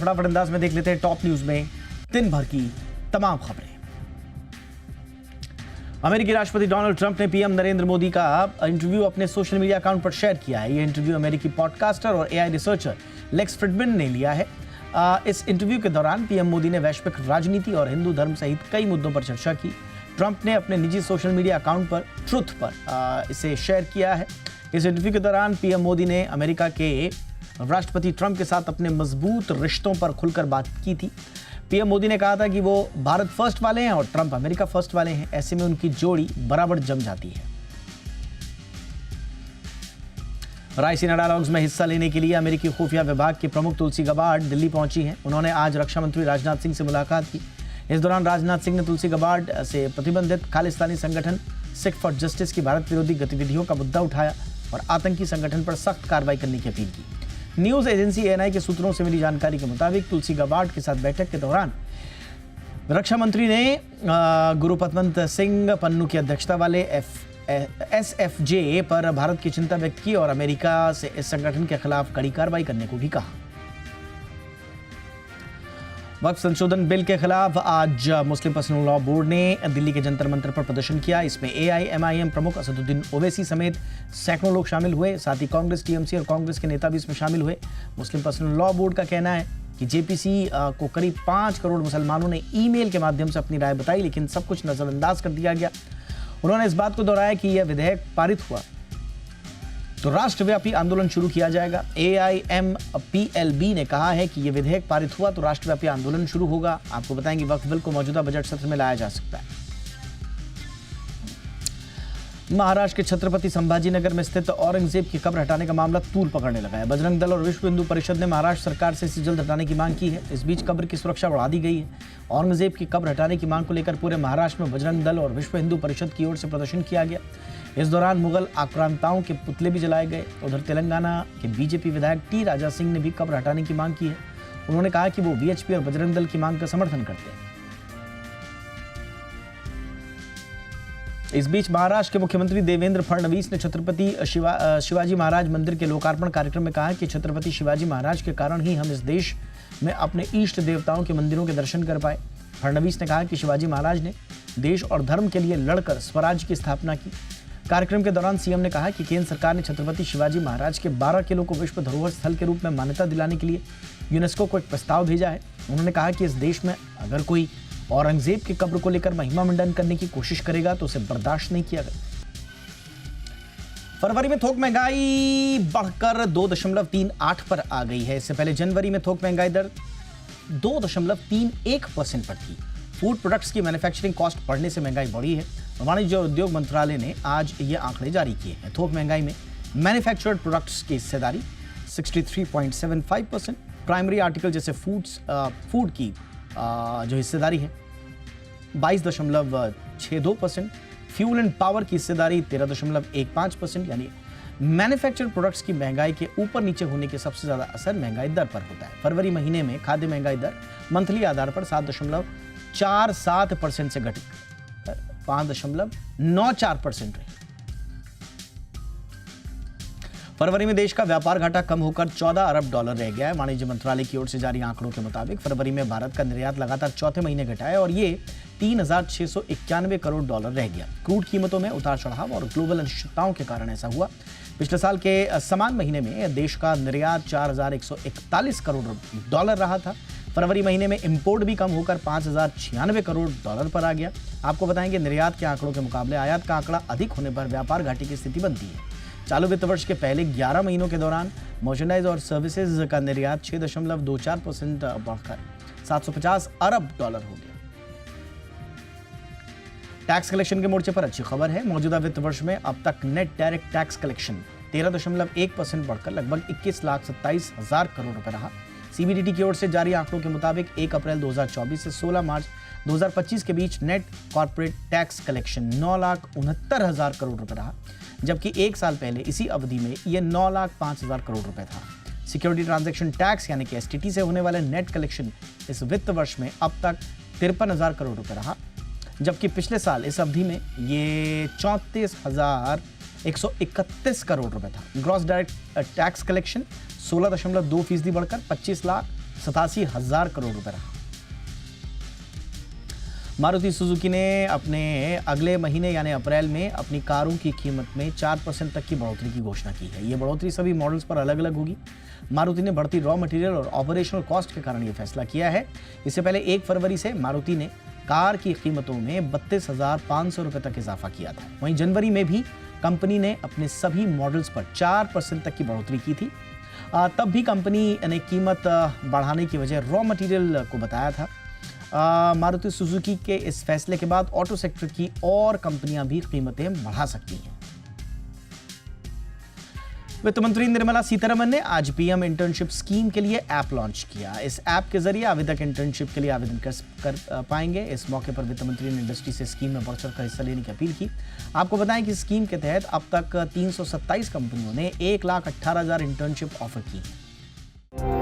फटाफट अंदाज में देख लेते हैं टॉप न्यूज में दिन भर की तमाम खबरें। अमेरिकी राष्ट्रपति डोनाल्ड ट्रंप ने पीएम नरेंद्र मोदी का इंटरव्यू अपने सोशल मीडिया अकाउंट पर शेयर किया है। यह इंटरव्यू अमेरिकी पॉडकास्टर और एआई रिसर्चर लेक्स फ्रिडमैन ने लिया है। इस इंटरव्यू के दौरान पीएम मोदी ने वैश्विक राजनीति और हिंदू धर्म सहित कई मुद्दों पर चर्चा की। ट्रंप ने अपने निजी सोशल मीडिया अकाउंट पर ट्रुथ पर इसे शेयर किया है। इस इंटरव्यू के दौरान पीएम मोदी ने अमेरिका के राष्ट्रपति ट्रंप के साथ अपने मजबूत रिश्तों पर खुलकर बात की थी। पीएम मोदी ने कहा था कि वो भारत फर्स्ट वाले हैं और ट्रंप अमेरिका फर्स्ट वाले हैं। ऐसे में उनकी जोड़ी बराबर जम जाती है। रायसीना डायलॉग्स में हिस्सा लेने के लिए अमेरिकी खुफिया विभाग के प्रमुख तुलसी गबार्ड दिल्ली पहुंची हैं। उन्होंने आज रक्षा मंत्री राजनाथ सिंह से मुलाकात की। इस दौरान राजनाथ सिंह ने तुलसी गबार्ड से प्रतिबंधित खालिस्तानी संगठन सिख फॉर जस्टिस की भारत विरोधी गतिविधियों का मुद्दा उठाया और आतंकी संगठन पर सख्त कार्रवाई करने की अपील की। न्यूज एजेंसी एएनआई के सूत्रों से मिली जानकारी के मुताबिक तुलसी गबार्ड के साथ बैठक के दौरान रक्षा मंत्री ने गुरुपतवंत सिंह पन्नू की अध्यक्षता वाले एसएफजे पर भारत की चिंता व्यक्त की और अमेरिका से इस संगठन के खिलाफ कड़ी कार्रवाई करने को भी कहा। वक्फ संशोधन बिल के खिलाफ आज मुस्लिम पर्सनल लॉ बोर्ड ने दिल्ली के जंतर मंतर पर प्रदर्शन किया। इसमें एआईएमआईएम प्रमुख असदुद्दीन ओवैसी समेत सैकड़ों लोग शामिल हुए। साथ ही कांग्रेस, टीएमसी और कांग्रेस के नेता भी इसमें शामिल हुए। मुस्लिम पर्सनल लॉ बोर्ड का कहना है कि जेपीसी को करीब 5 करोड़ मुसलमानों ने ईमेल के माध्यम से अपनी राय बताई, लेकिन सब कुछ नजरअंदाज कर दिया गया। उन्होंने इस बात को दोहराया कि यह विधेयक पारित हुआ तो राष्ट्रव्यापी आंदोलन शुरू किया जाएगा। एआईएमपीएलबी ने कहा है कि यह विधेयक पारित हुआ तो राष्ट्रव्यापी आंदोलन शुरू होगा। आपको बताएंगे वक्फ बिल को मौजूदा बजट सत्र में लाया जा सकता है। महाराष्ट्र के छत्रपति संभाजीनगर में स्थित औरंगजेब की कब्र हटाने का मामला तूल पकड़ने लगा है। बजरंग दल और विश्व हिंदू परिषद ने महाराष्ट्र सरकार से इसे जल्द हटाने की मांग की है। इस बीच कब्र की सुरक्षा बढ़ा दी गई है। औरंगजेब की कब्र हटाने की मांग को लेकर पूरे महाराष्ट्र में बजरंग दल और विश्व हिंदू परिषद की ओर से प्रदर्शन किया गया। इस दौरान मुगल आक्रांताओं के पुतले भी जलाए गए। उधर तेलंगाना के बीजेपी विधायक टी राजा सिंह ने भी कब्र हटाने की मांग की है। उन्होंने कहा कि वो बीएचपी और बजरंग दल की मांग का समर्थन करते हैं। इस बीच महाराष्ट्र के मुख्यमंत्री देवेंद्र फडणवीस ने छत्रपति शिवाजी महाराज मंदिर के लोकार्पण कार्यक्रम में कहा कि छत्रपति शिवाजी महाराज के कारण ही हम इस देश में अपने इष्ट देवताओं के मंदिरों के दर्शन कर पाए। फडणवीस ने कहा कि शिवाजी महाराज ने देश और धर्म के लिए लड़कर स्वराज की स्थापना की। कार्यक्रम के दौरान सीएम ने कहा कि केंद्र सरकार ने छत्रपति शिवाजी महाराज के 12 किलों को विश्व धरोहर स्थल के रूप में मान्यता दिलाने के लिए यूनेस्को को एक प्रस्ताव भेजा है। उन्होंने कहा कि इस देश में अगर कोई औरंगजेब की कब्र को लेकर महिमा मंडन करने की कोशिश करेगा तो उसे बर्दाश्त नहीं किया गया। फरवरी में थोक महंगाई बढ़कर 2.38 पर आ गई है। इससे पहले जनवरी में थोक महंगाई दर 2.31% पर थी। फूड प्रोडक्ट्स की मैन्युफैक्चरिंग कॉस्ट बढ़ने से महंगाई बढ़ी है। वाणिज्य और उद्योग मंत्रालय ने आज ये आंकड़े जारी किए हैं। थोक महंगाई में मैन्युफैक्चर्ड प्रोडक्ट्स की हिस्सेदारी 63.75%, प्राइमरी आर्टिकल जैसे फूड की जो हिस्सेदारी है 22.62%, फ्यूल एंड पावर की हिस्सेदारी 13.15%। यानी मैन्युफैक्चर्ड प्रोडक्ट्स की महंगाई के ऊपर नीचे होने के सबसे ज्यादा असर महंगाई दर पर होता है। फरवरी महीने में खाद्य महंगाई दर मंथली आधार पर 7.47% से घटी 5.94% रही। फरवरी में देश का व्यापार घाटा कम होकर $14 अरब रह गया है। वाणिज्य मंत्रालय की ओर से जारी आंकड़ों के मुताबिक फरवरी में भारत का निर्यात लगातार चौथे महीने घटा है और ये $3,691 करोड़ रह गया। क्रूड कीमतों में उतार चढ़ाव और ग्लोबल अनिश्चितताओं के कारण ऐसा हुआ। पिछले साल के समान महीने में देश का निर्यात $4,141 करोड़ रहा था। फरवरी महीने में इंपोर्ट भी कम होकर $5,096 करोड़ पर आ गया। आपको बताएंगे निर्यात के आंकड़ों के मुकाबले आयात का आंकड़ा अधिक होने पर व्यापार घाटे की स्थिति बनती है। चालू वित्त वर्ष के पहले 11 महीनों के दौरान मर्चेंडाइज और सर्विसेज का निर्यात 6.24% बढ़कर $750 अरब हो गया। टैक्स कलेक्शन के मोर्चे पर अच्छी खबर है। मौजूदा वित्त वर्ष में अब तक नेट डायरेक्ट टैक्स कलेक्शन 13.1% बढ़कर लगभग 21,27,000 करोड़ रुपए रहा। सीबीडीटी की ओर से जारी आंकड़ों के मुताबिक 1 अप्रैल 2024 से 16 मार्च 2025 के बीच net corporate tax collection 9,69,000 crore रुपए रहा, जबकि एक साल पहले इसी अवधि में यह 9,05,000 करोड़ रुपए था। सिक्योरिटी ट्रांजैक्शन टैक्स यानी कि एसटीटी से होने वाले नेट कलेक्शन इस वित्त वर्ष में अब तक 53,000 करोड़ रुपए रहा, जबकि पिछले साल इस अवधि में ये 34,131 करोड़ रुपए था। ग्रॉस डायरेक्ट टैक्स कलेक्शन 16.2% बढ़कर 25,00,000 87,000 करोड़ रुपए रहा। मारुति सुजुकी ने अपने अगले महीने यानी अप्रैल में अपनी कारों की कीमत में 4% तक की बढ़ोतरी की घोषणा की है। ये बढ़ोतरी सभी मॉडल्स पर अलग अलग होगी। मारुति ने बढ़ती रॉ मटेरियल और ऑपरेशनल कॉस्ट के कारण यह फैसला किया है। इससे पहले 1 फरवरी से मारुति ने कार की कीमतों में 32,500 रुपए तक इजाफा किया था। वहीं जनवरी में भी कंपनी ने अपने सभी मॉडल्स पर 4% तक की बढ़ोतरी की थी। तब भी कंपनी ने कीमत बढ़ाने की वजह रॉ मटेरियल को बताया था। मारुति सुजुकी के इस फैसले के बाद ऑटो सेक्टर की और कंपनियां भी कीमतें बढ़ा सकती हैं। वित्त मंत्री निर्मला सीतारमण ने आज पीएम इंटर्नशिप स्कीम के लिए ऐप लॉन्च किया। इस ऐप के जरिए आवेदक इंटर्नशिप के लिए आवेदन कर पाएंगे। इस मौके पर वित्त मंत्री ने इंडस्ट्री से स्कीम में बढ़-चढ़ कर हिस्सा लेने की अपील की। आपको बताएं कि स्कीम के तहत अब तक 327 कंपनियों ने 1,18,000 इंटर्नशिप ऑफर की है।